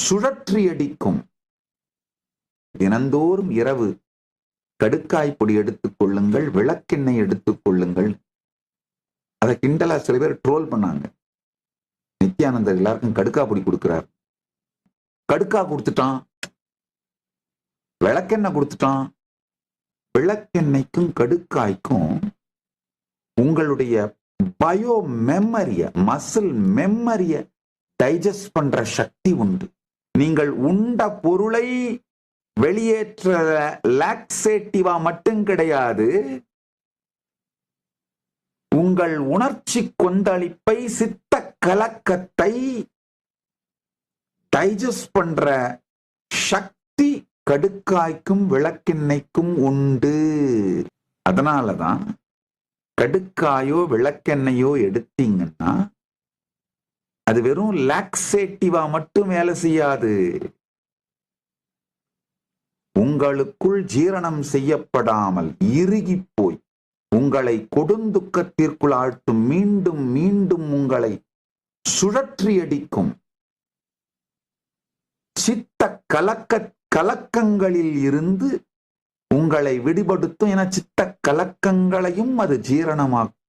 சுழற்றியடிக்கும். தினந்தோறும் இரவு கடுக்காய் பொடி எடுத்துக் கொள்ளுங்கள், விளக்கெண்ணெய் எடுத்துக் கொள்ளுங்கள். அதை கிண்டலா சில பேர் ட்ரோல் பண்ணாங்க. நித்யானந்தர் எல்லாருக்கும் கடுக்கா பொடி கொடுக்கிறார். கடுக்கா கொடுத்துட்டான், விளக்கெண்ணெய் கொடுத்துட்டான். விளக்கெண்ணெய்க்கும் கடுக்காய்க்கும் உங்களுடைய பயோ மெமரிய, மசில் மெமரிய டைஜஸ்ட் பண்ற சக்தி உண்டு. நீங்கள் உண்ட பொருளை வெளியேற்ற லாக்ஸேட்டிவா மட்டும் கிடையாது, உங்கள் உணர்ச்சி கொந்தளிப்பை, சித்த கலக்கத்தை டைஜஸ்ட் பண்ற சக்தி கடுக்காய்க்கும் விளக்கெண்ணெய்க்கும் உண்டு. அதனாலதான் கடுக்காயோ விளக்கெண்ணெயோ எடுத்தீங்கன்னா அது வெறும் லாக்ஸேட்டிவா மட்டும் வேலை செய்யாது. உங்களுக்குள் ஜீரணம் செய்யப்படாமல் இறுகி போய் உங்களை கொடுந்துக்கத்திற்குள் ஆழ்த்தும், மீண்டும் மீண்டும் உங்களை சுழற்றியடிக்கும். சித்த கலக்கங்களில் இருந்து உங்களை விடுபடுத்தும். என சித்த கலக்கங்களையும் அது ஜீரணமாக்கும்.